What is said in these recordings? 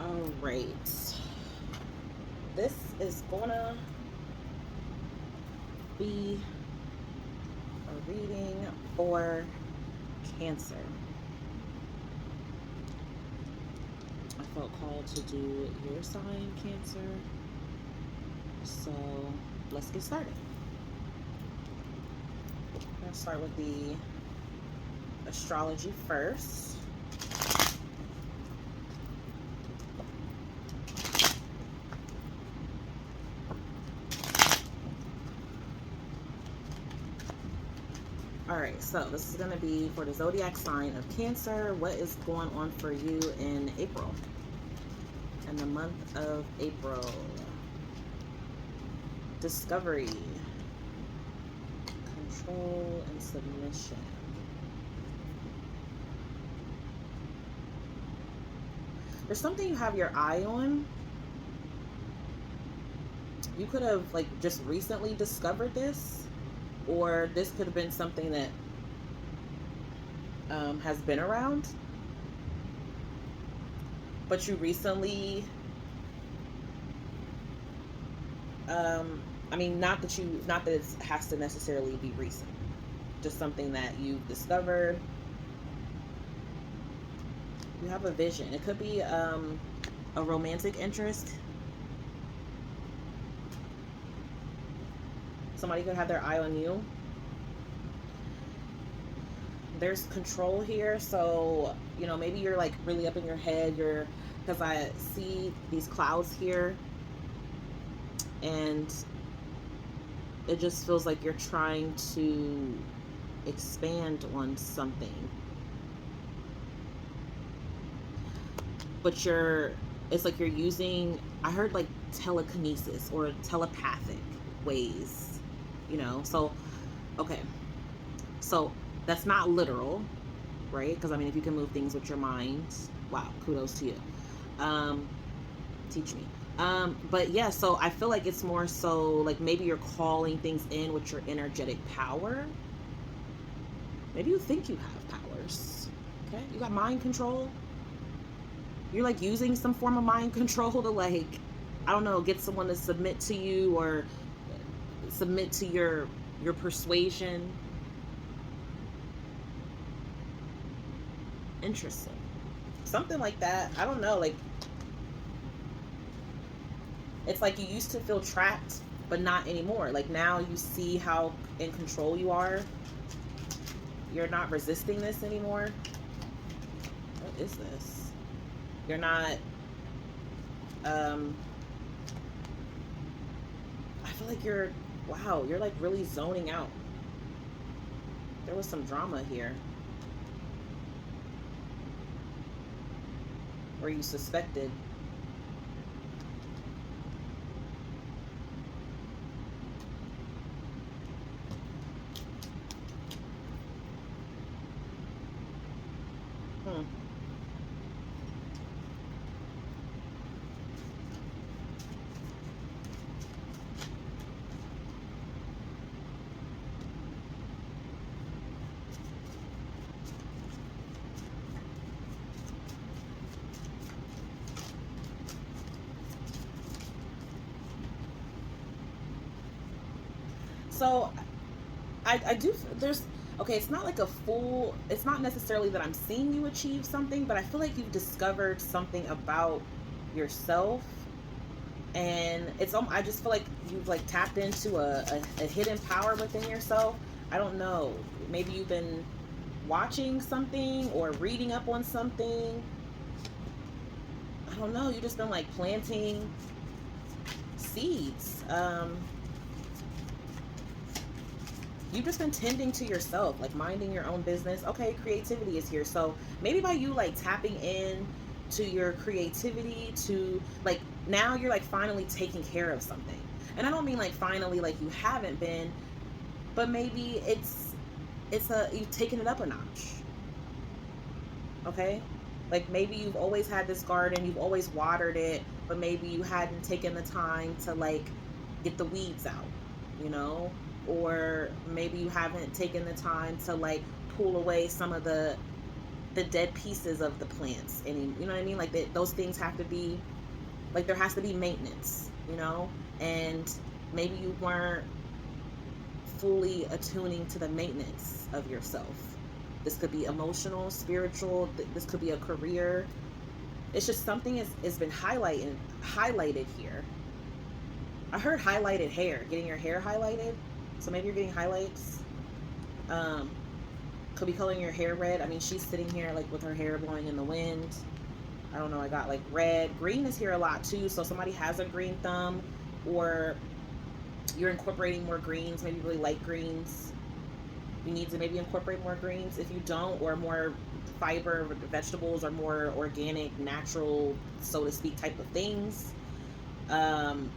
All right. This is gonna be a reading for Cancer. I felt called to do your sign, Cancer. So let's get started. I'm gonna start with the astrology first. All right, so this is going to be for the zodiac sign of Cancer. What is going on for you in April? In the month of April. Discovery, control, and submission. There's something you have your eye on. You could have like just recently discovered this, or this could have been something that has been around, but you recently I mean, not that it has to necessarily be recent, just something that you've discovered. You have a vision. It could be a romantic interest. Somebody could have their eye on you. There's control here, so maybe you're like really up in your head. Because I see these clouds here, and it just feels like you're trying to expand on something, but it's like you're using, I heard like telekinesis or telepathic ways, so okay, so that's not literal, right? Because I mean, if you can move things with your mind, wow, kudos to you. Teach me. But yeah, so I feel like it's more so like maybe you're calling things in with your energetic power. Maybe you think you have powers. Okay, you got mind control. You're like using some form of mind control to, like, I don't know, get someone to submit to you or submit to your persuasion. Interesting. Something like that. I don't know, like, it's like you used to feel trapped, but not anymore. Like now you see how in control you are. You're not resisting this anymore. What is this? You're not I feel like you're like really zoning out. There was some drama here. Or you suspected. So I do, there's, okay, it's not like a full, it's not necessarily that I'm seeing you achieve something, but I feel like you've discovered something about yourself, and I just feel like you've like tapped into a hidden power within yourself. I don't know, maybe you've been watching something or reading up on something. I don't know, you've just been like planting seeds. You've just been tending to yourself, like minding your own business. Okay, creativity is here. So maybe by you like tapping in to your creativity, to like now you're like finally taking care of something. And I don't mean like finally like you haven't been, but maybe you've taken it up a notch. Okay? Like maybe you've always had this garden, you've always watered it, but maybe you hadn't taken the time to like get the weeds out, you know? Or maybe you haven't taken the time to like pull away some of the the dead pieces of the plants, and you know what I mean, like those things have to be, like, there has to be maintenance, you know. And maybe you weren't fully attuning to the maintenance of yourself. This could be emotional, spiritual, this could be a career. It's just something is been highlighted here. I heard highlighted hair, getting your hair highlighted. So maybe you're getting highlights. um could be coloring your hair red. I mean, she's sitting here like with her hair blowing in the wind. I don't know, I got like red. Green is here a lot too, so somebody has a green thumb, or you're incorporating more greens, maybe really light greens. You need to maybe incorporate more greens if you don't, or more fiber vegetables, or more organic, natural, so to speak, type of things. um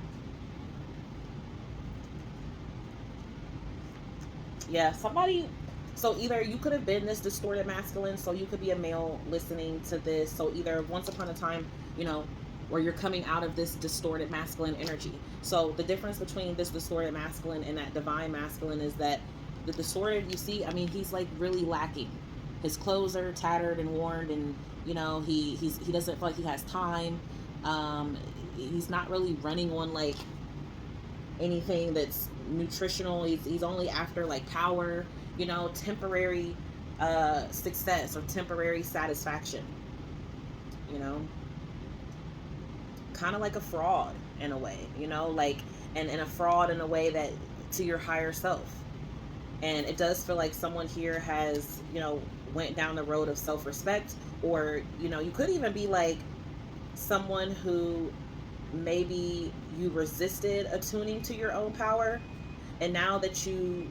yeah, somebody, so either you could have been this distorted masculine, so you could be a male listening to this. So either once upon a time, you know, or you're coming out of this distorted masculine energy. So the difference between this distorted masculine and that divine masculine is that the distorted, you see, I mean, he's like really lacking. His clothes are tattered and worn, and you know, he doesn't feel like he has time. He's not really running on like anything that's nutritional. He's only after like power, you know, temporary success or temporary satisfaction, you know, kind of like a fraud in a way, you know, like, and a fraud in a way that to your higher self. And it does feel like someone here has, you know, went down the road of self-respect, or you know, you could even be like someone who maybe you resisted attuning to your own power, and now that you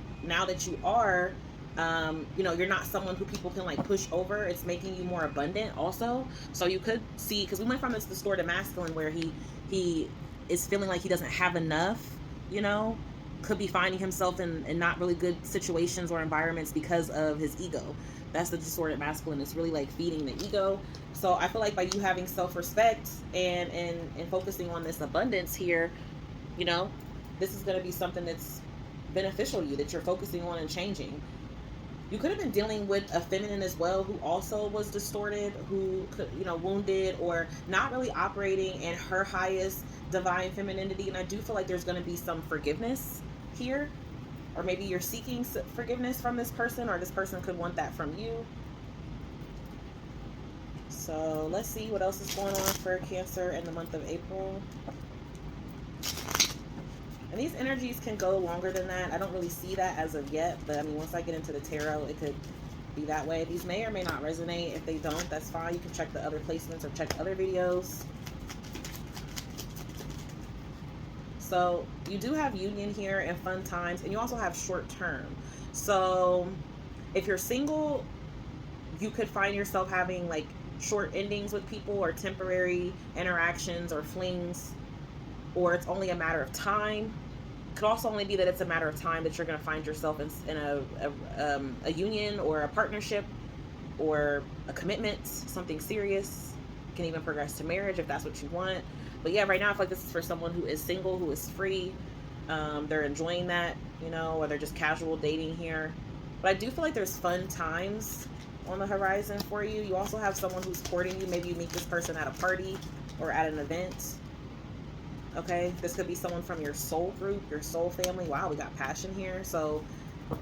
are, you know, you're not someone who people can like push over. It's making you more abundant also. So you could see, because we went from this distorted masculine where he is feeling like he doesn't have enough, you know, could be finding himself in not really good situations or environments because of his ego. That's the distorted masculine. It's really like feeding the ego. So I feel like by you having self-respect and focusing on this abundance here, you know, this is going to be something that's beneficial to you, that you're focusing on and changing. You could have been dealing with a feminine as well who also was distorted, who could, you know, wounded or not really operating in her highest divine femininity. And I do feel like there's going to be some forgiveness here, or maybe you're seeking forgiveness from this person, or this person could want that from you. So let's see what else is going on for Cancer in the month of April. And these energies can go longer than that. I don't really see that as of yet, but I mean, once I get into the tarot, it could be that way. These may or may not resonate. If they don't, that's fine. You can check the other placements or check other videos. So you do have union here and fun times, and you also have short term. So if you're single, you could find yourself having like short endings with people, or temporary interactions or flings, or it's only a matter of time. It could also only be that it's a matter of time that you're going to find yourself in a union or a partnership or a commitment, something serious. You can even progress to marriage if that's what you want. But yeah, right now I feel like this is for someone who is single, who is free. They're enjoying that, you know, or they're just casual dating here. But I do feel like there's fun times on the horizon for you. You also have someone who's courting you. Maybe you meet this person at a party or at an event. Okay, this could be someone from your soul group, your soul family. Wow, we got passion here. So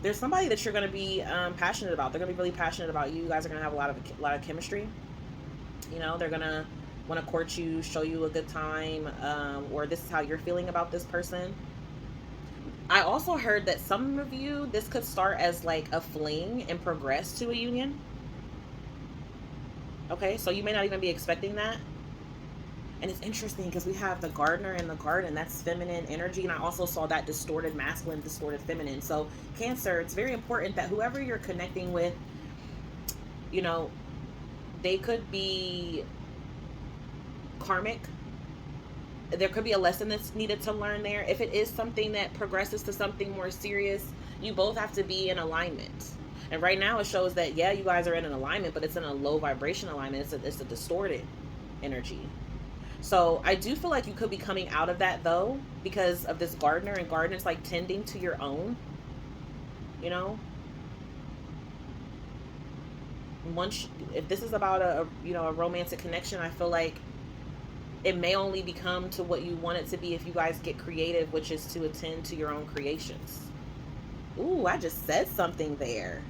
there's somebody that you're going to be passionate about. They're going to be really passionate about you. You guys are going to have a lot of chemistry. You know, they're going to want to court you, show you a good time, or this is how you're feeling about this person. I also heard that some of you, this could start as like a fling and progress to a union. Okay, so you may not even be expecting that. And it's interesting because we have the gardener and the garden. That's feminine energy. And I also saw that distorted masculine, distorted feminine. So Cancer, it's very important that whoever you're connecting with, you know, they could be karmic. There could be a lesson that's needed to learn there. If it is something that progresses to something more serious, you both have to be in alignment. And right now it shows that, yeah, you guys are in an alignment, but it's in a low vibration alignment. It's a distorted energy. So I do feel like you could be coming out of that though, because of this gardener, and gardener's like tending to your own, you know. once, if this is about a romantic connection, I feel like it may only become to what you want it to be if you guys get creative, which is to attend to your own creations. Ooh, I just said something there.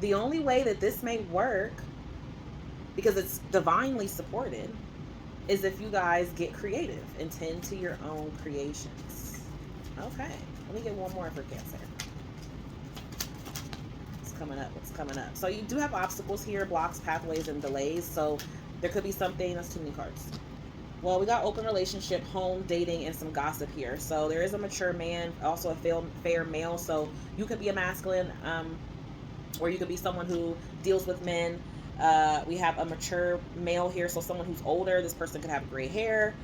The only way that this may work, because it's divinely supported, is if you guys get creative and tend to your own creations. Okay, let me get one more for Cancer. What's coming up? So you do have obstacles here, blocks, pathways, and delays. So there could be something. That's too many cards. Well, we got open relationship, home, dating, and some gossip here. So there is a mature man, also a fair male. So you could be a masculine, or you could be someone who deals with men. We have a mature male here, so someone who's older. This person could have gray hair.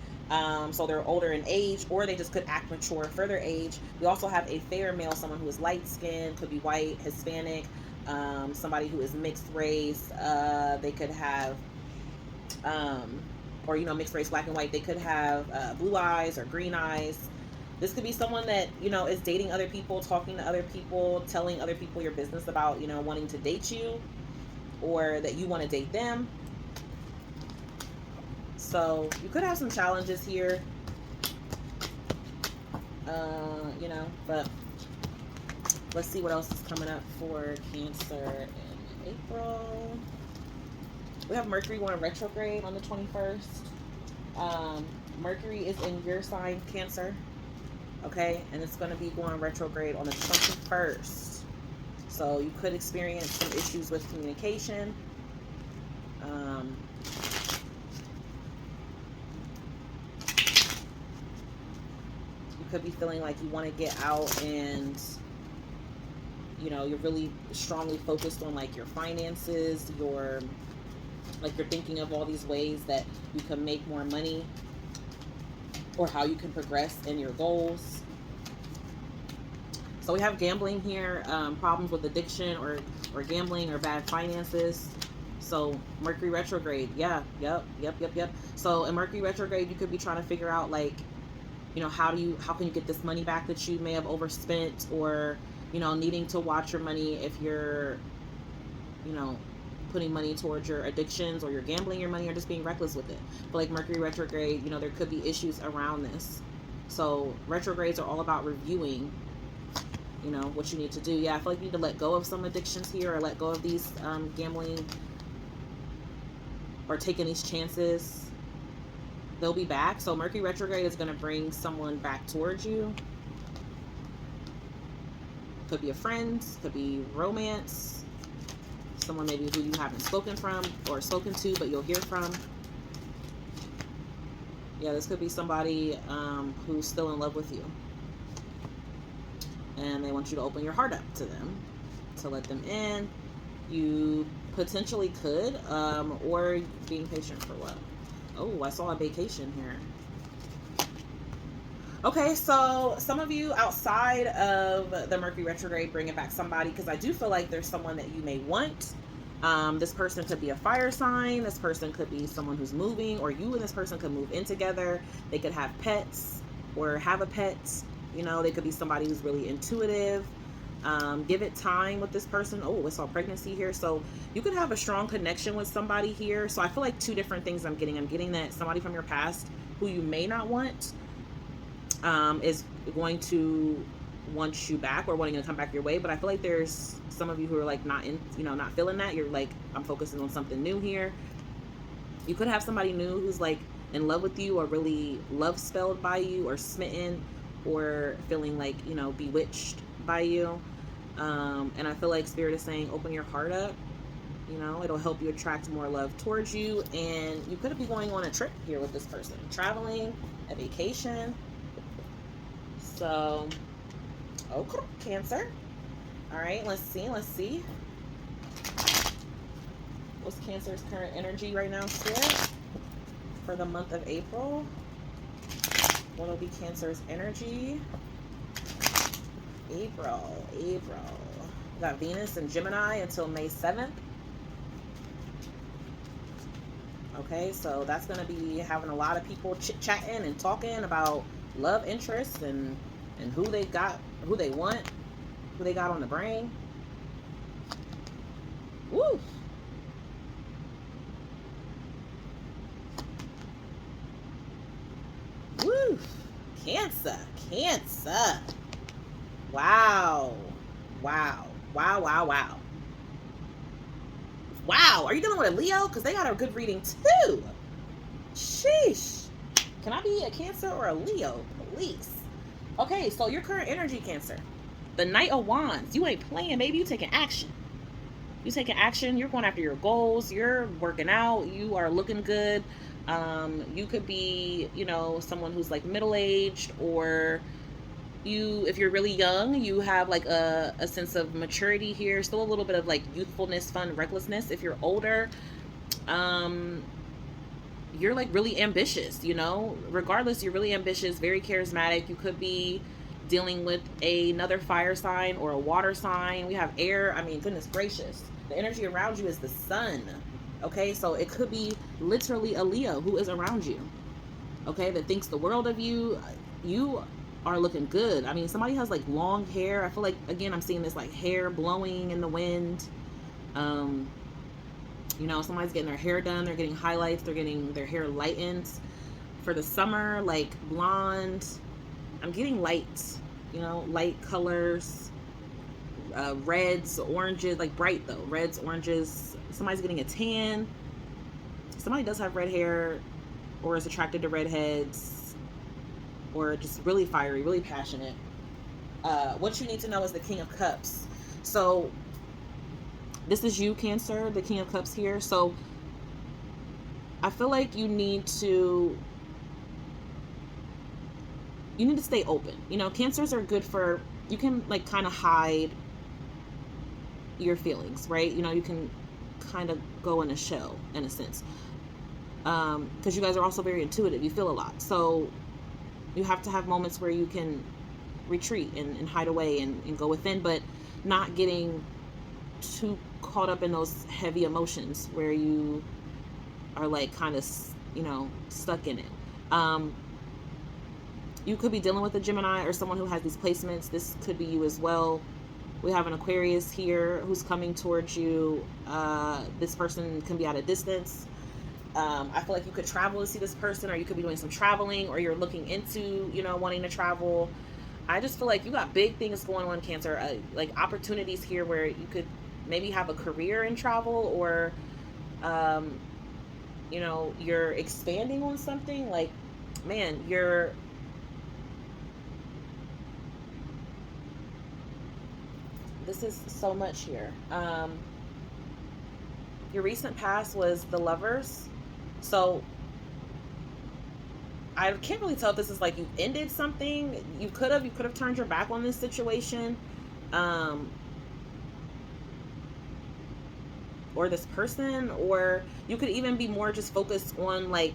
So they're older in age, or they just could act mature for their age. We also have a fair male, someone who is light skinned, could be white, Hispanic, somebody who is mixed race. They could have, or mixed race, black and white. They could have blue eyes or green eyes. This could be someone that is dating other people, talking to other people, telling other people your business about wanting to date you, or that you want to date them. So you could have some challenges here, but let's see what else is coming up for Cancer in April. We have Mercury going retrograde on the 21st. Mercury is in your sign, Cancer. Okay, and it's going to be going retrograde on the 21st. So you could experience some issues with communication. Could be feeling like you want to get out, and you're really strongly focused on like your finances, you're thinking of all these ways that you can make more money, or how you can progress in your goals. So we have gambling here, problems with addiction or gambling or bad finances. So Mercury retrograde, yep. So in Mercury retrograde, you could be trying to figure out like, how can you get this money back that you may have overspent, or needing to watch your money if you're putting money towards your addictions, or you're gambling your money, or just being reckless with it. But like Mercury retrograde, there could be issues around this. So retrogrades are all about reviewing what you need to do. I feel like you need to let go of some addictions here, or let go of these gambling, or taking these chances. They'll be back. So Mercury retrograde is going to bring someone back towards you. Could be a friend, could be romance, someone maybe who you haven't spoken to, but you'll hear from. This could be somebody who's still in love with you, and they want you to open your heart up to them, to let them in. You potentially could, or being patient for what? Oh, I saw a vacation here. Okay, so some of you outside of the Mercury retrograde bringing back somebody, because I do feel like there's someone that you may want. This person could be a fire sign. This person could be someone who's moving, or you and this person could move in together. They could have pets or have a pet. They could be somebody who's really intuitive. Give it time with this person. Oh, it's all pregnancy here. So you could have a strong connection with somebody here. So I feel like two different things I'm getting. I'm getting that somebody from your past who you may not want is going to want you back, or wanting to come back your way. But I feel like there's some of you who are like not feeling that. You're like, I'm focusing on something new here. You could have somebody new who's like in love with you, or really love spelled by you, or smitten, or feeling like bewitched by you. And I feel like Spirit is saying, open your heart up. It'll help you attract more love towards you. And you could be going on a trip here with this person, traveling, a vacation. So, okay, Cancer. All right, let's see. What's Cancer's current energy right now, Spirit, for the month of April? What will be Cancer's energy? April. We got Venus and Gemini until May 7th. Okay, so that's going to be having a lot of people chit-chatting and talking about love interests and who they got, who they want, who they got on the brain. Cancer. Cancer. Wow. Wow. Wow, wow, wow. Wow. Are you dealing with a Leo? Because they got a good reading too. Sheesh. Can I be a Cancer or a Leo? Please. Okay, so your current energy, Cancer. The Knight of Wands. You ain't playing, baby. You taking action. You taking action. You're going after your goals. You're working out. You are looking good. You could be, you know, someone who's like middle-aged, or you, if you're really young, you have like a sense of maturity here. Still a little bit of like youthfulness, fun, recklessness. If you're older, you're like really ambitious, you know, regardless, you're really ambitious, very charismatic. You could be dealing with another fire sign or a water sign. We have air. I mean, goodness gracious, the energy around you is the sun. Okay, so it could be literally a Leo who is around you, okay, that thinks the world of you. You are looking good. I mean, somebody has like long hair. I feel like, again, I'm seeing this like hair blowing in the wind. You know, somebody's getting their hair done, they're getting highlights, they're getting their hair lightened for the summer, like blonde. I'm getting light, you know, light colors, reds, oranges, like bright though, reds, oranges. Somebody's getting a tan. Somebody does have red hair or is attracted to redheads, or just really fiery, really passionate. What you need to know is the King of Cups. So this is you, Cancer, the King of Cups here. So I feel like you need to stay open. You know, Cancers are good for, you can like kind of hide your feelings, right? You know, you can kind of go in a shell in a sense. Because you guys are also very intuitive. You feel a lot. So you have to have moments where you can retreat and hide away and go within, but not getting too caught up in those heavy emotions where you are like kind of, you know, stuck in it. You could be dealing with a Gemini or someone who has these placements. This could be you as well. We have an Aquarius here who's coming towards you. This person can be at a distance. I feel like you could travel to see this person, or you could be doing some traveling, or you're looking into, you know, wanting to travel. I just feel like you got big things going on, Cancer, like opportunities here where you could maybe have a career in travel, or, you know, you're expanding on something. Like, man, this is so much here. Your recent past was the Lovers. So I can't really tell if this is like you ended something. You could have turned your back on this situation, or this person, or you could even be more just focused on like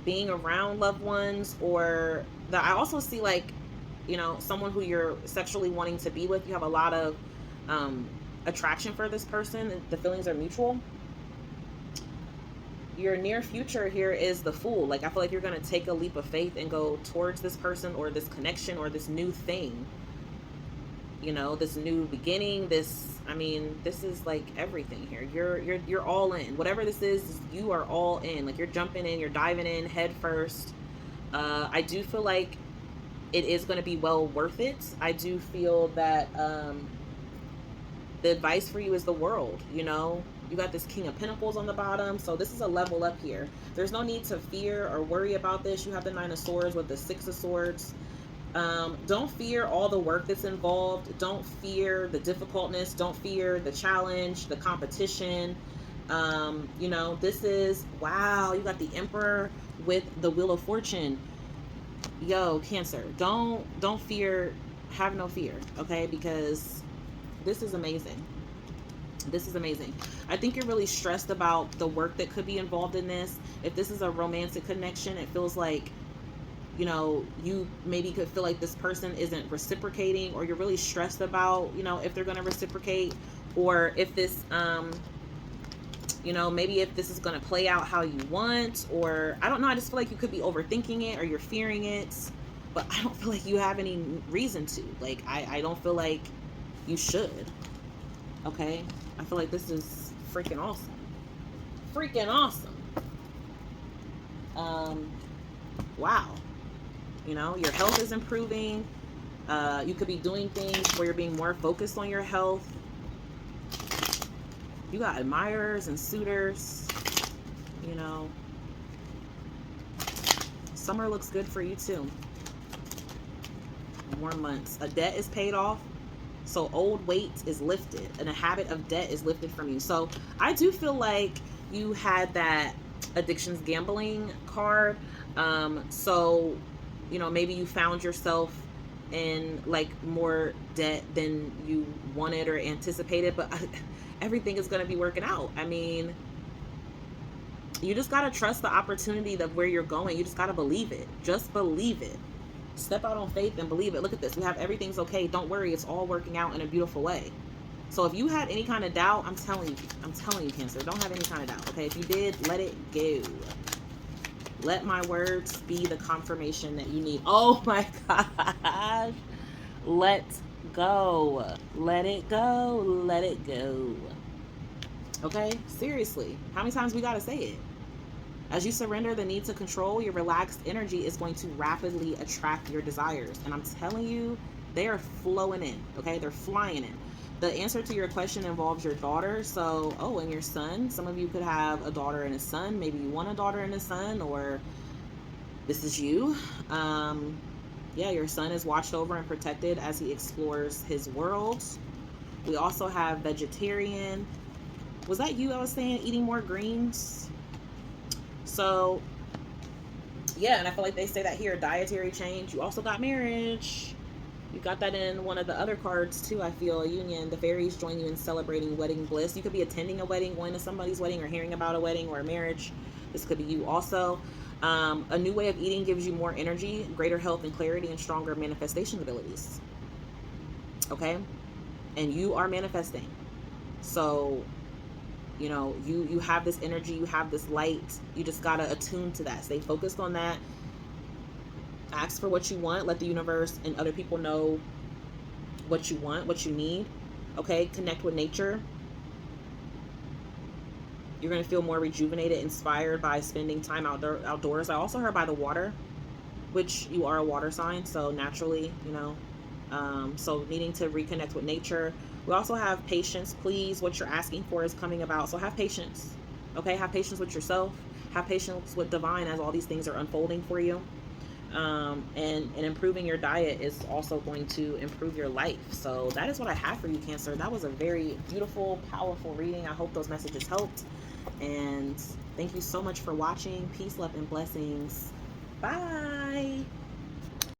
being around loved ones, or that I also see like, you know, someone who you're sexually wanting to be with. You have a lot of attraction for this person. The feelings are mutual. Your near future here is the Fool. Like, I feel like you're going to take a leap of faith and go towards this person or this connection or this new thing, you know, this new beginning. This, I mean, this is like everything here. You're all in. Whatever this is, you are all in. Like, you're jumping in, you're diving in head first. I do feel like it is going to be well worth it. I do feel that the advice for you is the World. You know, you got this King of Pentacles on the bottom, so this is a level up here. There's no need to fear or worry about this. You have the Nine of Swords with the Six of Swords. Don't fear all the work that's involved. Don't fear the difficultness. Don't fear the challenge, the competition. You know, this is, wow, you got the Emperor with the Wheel of Fortune. Yo, Cancer, don't fear. Have no fear, okay? Because this is amazing. This is amazing. I think you're really stressed about the work that could be involved in this. If this is a romantic connection, it feels like, you know, you maybe could feel like this person isn't reciprocating, or you're really stressed about, you know, if they're going to reciprocate, or if this, you know, maybe if this is going to play out how you want, or I don't know. I just feel like you could be overthinking it, or you're fearing it, but I don't feel like you have any reason to. Like, I don't feel like you should. Okay? I feel like this is freaking awesome. Freaking awesome. Wow. You know, your health is improving. You could be doing things where you're being more focused on your health. You got admirers and suitors. You know, summer looks good for you too. More months. A debt is paid off. So old weight is lifted and a habit of debt is lifted from you. So I do feel like you had that addictions gambling card. So, you know, maybe you found yourself in like more debt than you wanted or anticipated, but everything is going to be working out. I mean, you just got to trust the opportunity of where you're going. You just got to believe it. Just believe it. Step out on faith and believe it. Look at this. We have everything's okay. Don't worry. It's all working out in a beautiful way. So if you had any kind of doubt, I'm telling you, Cancer, don't have any kind of doubt. Okay. If you did, let it go. Let my words be the confirmation that you need. Oh my gosh. Let go. Let it go. Let it go. Okay. Seriously. How many times we got to say it? As you surrender the need to control, your relaxed energy is going to rapidly attract your desires. And I'm telling you, they are flowing in, okay? They're flying in. The answer to your question involves your daughter. So, and your son. Some of you could have a daughter and a son. Maybe you want a daughter and a son, or this is you. Your son is watched over and protected as he explores his world. We also have vegetarian. Was that you? I was saying eating more greens. So, yeah, and I feel like they say that here, dietary change. You also got marriage. You got that in one of the other cards, too, I feel, a union. The fairies join you in celebrating wedding bliss. You could be attending a wedding, going to somebody's wedding, or hearing about a wedding or a marriage. This could be you also. A new way of eating gives you more energy, greater health and clarity, and stronger manifestation abilities. Okay? And you are manifesting. So, you know, you have this energy, you have this light. You just got to attune to that. Stay focused on that. Ask for what you want. Let the universe and other people know what you want, what you need. Okay? Connect with nature. You're going to feel more rejuvenated, inspired by spending time outdoors. I also heard by the water, which you are a water sign. So naturally, you know, so needing to reconnect with nature. We also have patience. Please, what you're asking for is coming about. So have patience. Okay? Have patience with yourself. Have patience with divine as all these things are unfolding for you. And improving your diet is also going to improve your life. So that is what I have for you, Cancer. That was a very beautiful, powerful reading. I hope those messages helped. And thank you so much for watching. Peace, love, and blessings. Bye.